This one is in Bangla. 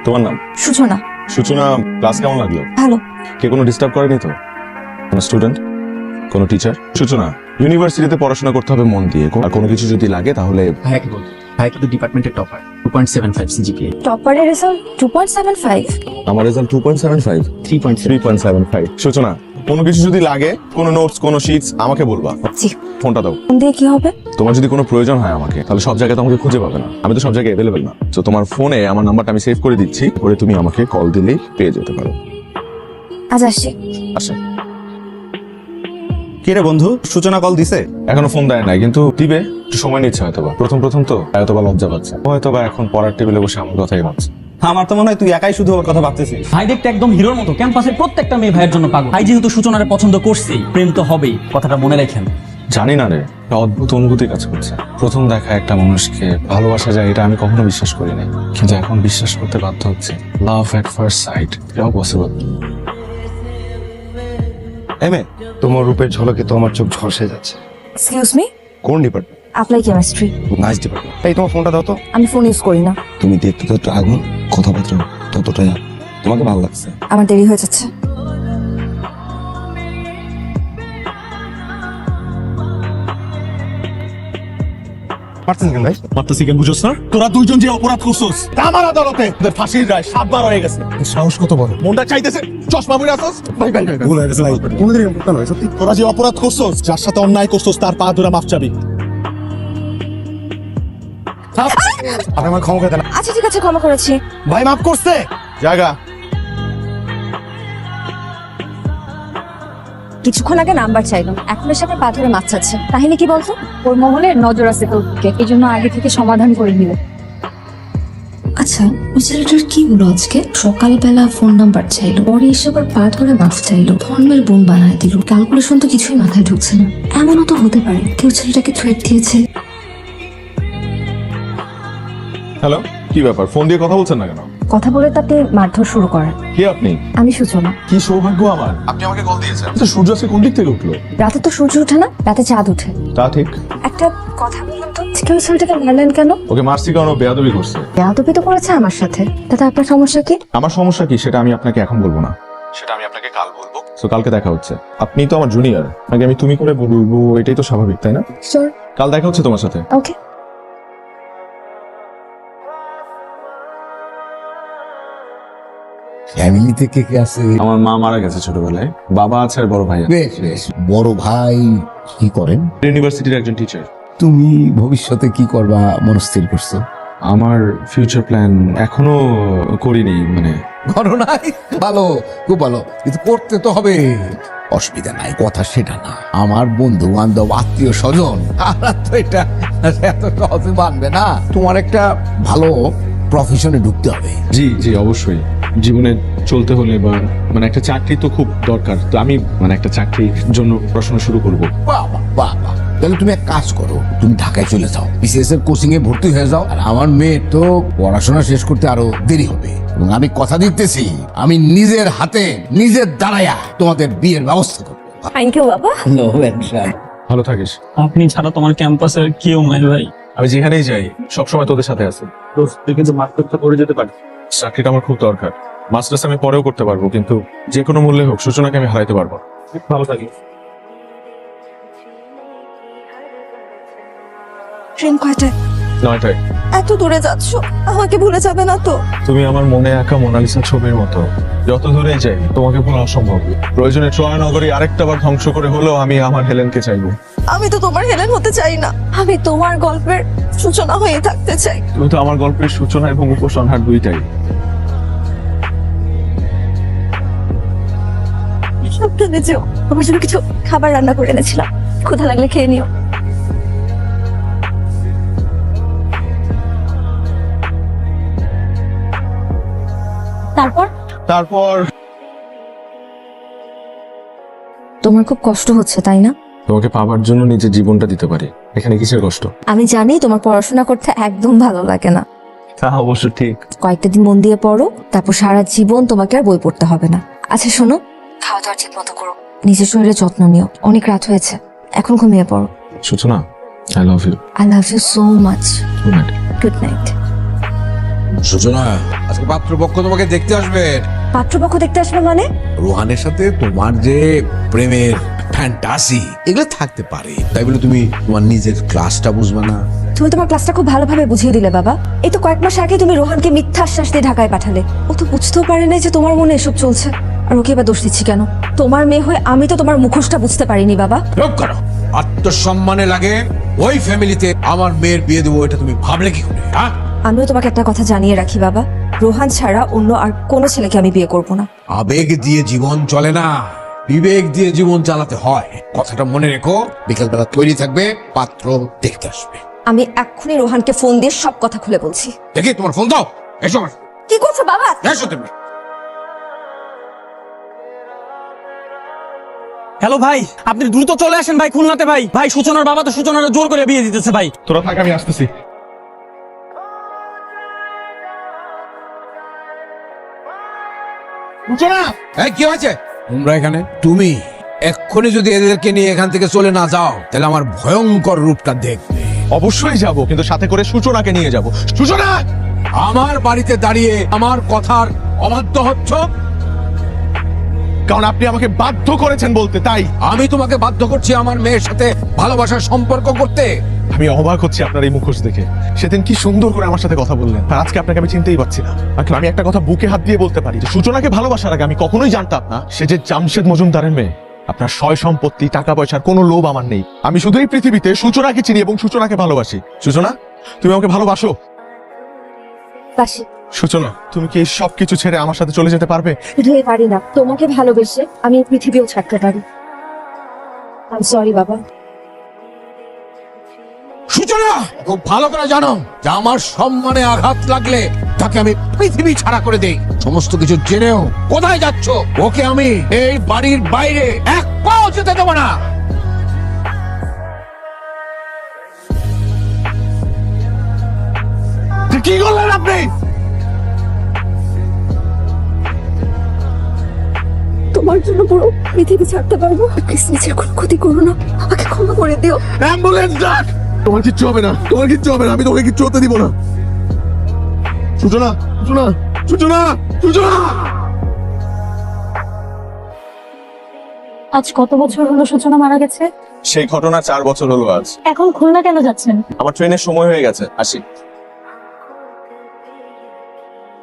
তোমার নাম? সূচনা। সূচনা, ক্লাস কেমন লাগলো? ভালো। কে কোনো ডিস্টার্ব করেনি তো? কোনো স্টুডেন্ট, কোনো টিচার? সূচনা, ইউনিভার্সিটিতে পড়াশোনা করতে হবে মন দিয়ে, আর কোনো কিছু যদি লাগে তাহলে ভাইয়াকে বল, ভাই কিন্তু ডিপার্টমেন্টের টপার, 2.75 সিজিপিএ। টপারের রেজাল্ট 2.75। আমার রেজাল্ট 2.75, 3.75। সূচনা, কোনো কিছু যদি লাগে, কোনো নোটস, কোনো শিটস, আমাকে বলবা। জি। ফোনটা দাও। ফোন দিয়ে কি হবে? তোমার যদি কোনো প্রয়োজন হয় আমাকে, তাহলে সব জায়গায় তো আমাকে খুঁজে পাবে না, আমি তো সব জায়গায় অ্যাভেলেবেল না। তো তোমার ফোনে আমার নাম্বারটা আমি সেভ করে দিচ্ছি, পরে তুমি আমাকে কল দিলেই পেয়ে যেতে পারো। আজ আসছি। আসে। কি রে বন্ধু, সূচনা কল দিছে? এখনো ফোন দেয় নাই, কিন্তু দিবে, একটু সময় নিচ্ছে হয়তোবা। প্রথম তো হয়তোবা লজ্জা পাচ্ছে, হয়তোবা এখন পড়ার টেবিলে বসে আমার কথাই ভাবছে। আমার তো মনে হয় তুই একাই শুধু ওর কথা ভাবতেছিস। ভাই দেখতে একদম হিরোর মতো, ক্যাম্পাসের প্রত্যেকটা মেয়ে ভাইয়ের জন্য পাগল। ভাই যেহেতু সূচনারে পছন্দ করছেই, প্রেম তো হবেই, কথাটা মনে রাখেন। জানি না রে, একটা অদ্ভুত অনুভূতি কাজ করছে। প্রথম দেখা একটা মানুষকে ভালোবাসা যায়, এটা আমি কখনো বিশ্বাস করি নাই, কিন্তু এখন বিশ্বাস করতে বাধ্য হচ্ছে। লাভ এট ফার্স্ট সাইট, এটাও পসিবল। এমএ, তোমার রূপের ঝলকে তো আমার চোখ ঝলসে যাচ্ছে। Excuse me. কোন department? Applied chemistry. Nice department. এই তোমার ফোনটা দাও তো। আমি ফোন ইউজ করি না। তুমি দেখতে তো একটু আগুন, কথাবার্তা ততটাই তোমাকে ভালো লাগছে। আমার দেরি হয়ে যাচ্ছে। পারছেন কেন ভাই? মাত্রাসি কেন বুঝোস না? তোরা দুইজন যে অপরাধ করছস, আমার আদালতে তোদের ফাঁসির রায় 7 বার হয়ে গেছে। সাহস কত বড়, মনটা চাইতেছে চশমা পরে আসছস। ভাই ভাই ভুল হয়ে গেছে ভাই, কোনদিন এরকম করতে নয়। সত্যি তোরা যে অপরাধ করছস, যার সাথে অন্যায় করছস, তার পা ধরে মাফ চাবি। আপনি আমার ক্ষমা করে দেন। আচ্ছা ঠিক আছে, ক্ষমা করেছি। ভাই মাফ করছে। জায়গা। কিছুক্ষণ আগে নাম্বার চাইলাম, এখন এসে আবার পা ধরে মাছ চাচ্ছে। কাহিনী কি বলতো? ওর মহলের নজর আছে তোর দিকে, এই জন্য আগে থেকে সমাধান করে নিল। আচ্ছা, ওই ছেলেটার কি হলো আজকে? সকালবেলা ফোন নাম্বার চাইলো, পরে এসে আবার পা ধরে মাফ চাইলো, ধর্মের বোন বানায় দিল। ক্যালকুলেশন তো কিছুই মাথায় ঢুকছে না। এমনও তো হতে পারে কেউ ছেলেটাকে থ্রেট দিয়েছে। হ্যালো, কি ব্যাপার? ফোন দিয়ে কথা বলছেন না কেন? কথা বলে তাতে মারধর শুরু করেন। কে আপনি? আমি সূচনা। কি সৌভাগ্য আমার, আপনি আমাকে কল দিয়েছেন। আচ্ছা, সূর্য আজকে কোন দিক থেকে উঠলো? রাতে তো সূর্য ওঠে না, রাতে চাঁদ ওঠে। তা ঠিক। একটা কথা বলুন তো, কেউ ছেলেটাকে মারলেন কেন? ওকে মারছি কারণ ও বেয়াদবি করছে। বেয়াদবি তো করেছে আমার সাথে, তাতে আপনার সমস্যা কি? আমার সমস্যা কি সেটা আমি আপনাকে এখন বলবো না, সেটা আমি আপনাকে কাল বলবো। তো কালকে দেখা হচ্ছে। আপনি তো আমার জুনিয়র, আগে আমি তুমি করে বলবো, এটাই তো স্বাভাবিক, তাই না? শিওর। কাল দেখা হচ্ছে তোমার সাথে। ওকে। ফ্যামিলিতে কে কে আছে? আমার মা মারা গেছে ছোটবেলায়, বাবা আছে আর বড় ভাই। বেশ বেশ। বড় ভাই কি করেন? ইউনিভার্সিটির একজন টিচার। তুমি ভবিষ্যতে কি করবা মনস্থির করছো? আমার ফিউচার প্ল্যান এখনো করিনি, মানে করো নাই? ভালো, খুব ভালো, কিন্তু করতে তো হবে। অসুবিধা নাই, কথা সেটা না। আমার বন্ধু বান্ধব আত্মীয় স্বজন তারা তো এটা এত সহজে মানবে না। তোমার একটা ভালো প্রফেশনে ঢুকতে হবে। জি জি অবশ্যই। জীবনে চলতে হলে বা মানে একটা চাকরি তো খুব দরকার, তো আমি মানে একটা চাকরির জন্য পড়াশোনা শুরু করব। বাবা বাবা, তাহলে তুমি এক কাজ করো, তুমি ঢাকায় চলে যাও, বিসিএস এর কোচিং এ ভর্তি হয়ে যাও। আর আমার মেয়ে তো পড়াশোনা শেষ করতে আরো দেরি হবে, এবং আমি কথা দিতেছি আমি নিজের হাতে নিজের দাঁড়ায়া তোমাদের বিয়ের ব্যবস্থা করবো। থ্যাংক ইউ বাবা। ভালো থাকিস। আপনি ছাড়া তোমার ক্যাম্পাসের কেউ নাই ভাই। আমি যেখানেই যাই সবসময় তোদের সাথে আছি। তুই কিন্তু মাস্টারটা করে যেতে পারি। চাকরিটা আমার খুব দরকার। মাস্টার্স আমি পরেও করতে পারবো, কিন্তু যে কোনো মূল্যে হোক সূচনাকে আমি হারাইতে পারবো না। ভালো থাকিস। ট্রেন কয়টায়? 9টায়। এত দূরে যাচ্ছ, আমাকে ভুলে যাবে না তো? তুমি আমার মনে আঁকা মোনালিসা ছবির মতো, যত দূরে যাই তোমাকে ভোলা অসম্ভব। প্রয়োজনে ট্রয় নগরী আরেকটা বার ধ্বংস করে হলেও আমি আমার হেলেনকে চাইবো। আমি তো তোমার হেলেন হতে চাই না, আমি তোমার গল্পের সূচনা হয়ে থাকতে চাই। তুমি তো আমার গল্পের সূচনা এবং উপসংহার দুইটাই। সাবধানে যেও, আমার জন্য কিছু খাবার রান্না করে এনেছিলাম, ক্ষুধা লাগলে খেয়ে নিও। তারপর তোমার খুব কষ্ট হচ্ছে তাই না? তোমাকে পাবার জন্য নিজের জীবনটা দিতে পারি, এখানে কিসের কষ্ট? আমি জানি তোমার পড়াশোনা করতে একদম ভালো লাগে না। তা অবশ্য ঠিক। কয়েকটা দিন মন দিয়ে পড়ো, তারপর সারা জীবন তোমাকে আর বই পড়তে হবে না। আচ্ছা শোনো, খাওয়া দাওয়া ঠিক মতো করো, নিজের শরীরে যত্ন নিও। অনেক রাত হয়েছে, এখন ঘুমিয়ে পড়ো। Suchana, I love you. I love you so much. Good night. Good night. Suchana, আজকে পাত্রপক্ষ তোমাকে দেখতে আসবে। পাত্রপক্ষ দেখতে আসবে মানে? রোহানের সাথে তোমার যে প্রেমের ফ্যান্টাসি এগুলো থাকতে পারে, তাই বলে তুমি তোমার নিজের ক্লাসটা বুঝবে না? তুমি তোমার ক্লাসটা খুব ভালোভাবে বুঝিয়ে দিলে বাবা। এই তো কয়েক মাস আগে তুমি রোহানকে মিথ্যা আশ্বাস দিয়ে ঢাকায় পাঠালে। ও তো বুঝতেও পারে না যে তোমার মনে এসব চলছে। আর ওকে এবার দোষ দিচ্ছি কেন? তোমার মেয়ে হয়ে আমি তো তোমার মুখোশটা বুঝতে পারিনি বাবা। চুপ করো। আত্মসম্মানে লাগে ওই ফ্যামিলিতে আমার মেয়ের বিয়ে দেবো, এটা তুমি ভাবলে কি করে? হ্যাঁ, আমিও তোমাকে একটা কথা জানিয়ে রাখি বাবা, রোহান ছাড়া অন্য আর কোনো ছেলেকে আমি বিয়ে করব না। আবেগ দিয়ে জীবন চলে না, বিবেক দিয়ে জীবন চালাতে হয়। কথাটা মনে রেখো। বিকেলবেলা তৈরি থাকবে, পাত্র দেখতে আসবে। আমি এক্ষুনি রোহানকে ফোন দিয়ে সব কথা খুলে বলছি। দেখি তোমার ফোন দাও। এসো কি করছো বাবা? এসো তুমি। হ্যালো ভাই, আপনি দ্রুত চলে আসেন ভাই খুলনাতে। ভাই ভাই সূচনার বাবা তো সূচনার জোর করে বিয়ে দিতেছে ভাই। তোরা থাক, আমি আসতেছি। সূচনা, এই কি হয়েছে? তোমরা এখানে? তুমি এক্ষুনি যদি এদেরকে নিয়ে এখান থেকে চলে না যাও, তাহলে আমার ভয়ঙ্কর রূপটা দেখবে। অবশ্যই যাব, কিন্তু সাথে করে সূচনাকে নিয়ে যাব। সূচনা, আমার বাড়িতে দাঁড়িয়ে আমার কথার অবাধ্য হচ্ছ। কারণ আপনি আমাকে বাধ্য করেছেন বলতে, তাই আমি তোমাকে বাধ্য করছি আমার মেয়ের সাথে ভালোবাসার সম্পর্ক করতে। আমি অবাক হচ্ছি আপনার এই মুখোশ দেখে। সেদিন কি সুন্দর করে আমার সাথে কথা বললেন, আর আজকে আপনাকে আমি চিনতেই পারছি না। আসলে আমি একটা কথা বুকে হাত দিয়ে বলতে পারি যে সূচনাকে ভালোবাসার আগে আমি কখনোই জানতাম না সে যে জামশেদ মজুমদারের মেয়ে। আপনার সয় সম্পত্তি, টাকা পয়সার কোনো লোভ আমার নেই। আমি শুধু এই পৃথিবীতে সূচনাকে চিনি এবং সূচনাকে ভালোবাসি। সূচনা, তুমি আমাকে ভালোবাসো? বাসি। সূচনা, তুমি কি এই সব কিছু ছেড়ে আমার সাথে চলে যেতে পারবে? শুধু এ পারি না, তোমাকে ভালোবেসে আমি এই পৃথিবীও ছাড়তে পারি। আই সরি বাবা। সূচনা, খুব ভালো করে জানো যে আমার সম্মানে আঘাত লাগলে তাকে আমি পৃথিবী ছাড়া করে দেই। সমস্ত কিছু জেনেও কোথায় যাচ্ছ? ওকে আমি এই বাড়ির বাইরে এক পাও যেতে দেবো না। কি করলেন আপনি? তোমার জন্য পুরো পৃথিবী ছাড়তে পারবো। প্লিজ নিজের কোনো ক্ষতি করো না, আমাকে ক্ষমা করে দিও। অ্যাম্বুলেন্স ডাক। তোমার কিচ্ছু হবে না, তোমার কিচ্ছু হবে না, আমি তোমাকে কিচ্ছু হতে দিব না। সূচনা, সূচনা, সূচনা, সূচনা। আজ কত বছর হলো সূচনা মারা গেছে? সেই ঘটনা 4 বছর হলো আজ। এখন খুলনা কেন যাচ্ছেন? আমার ট্রেনের সময় হয়ে গেছে, আসি।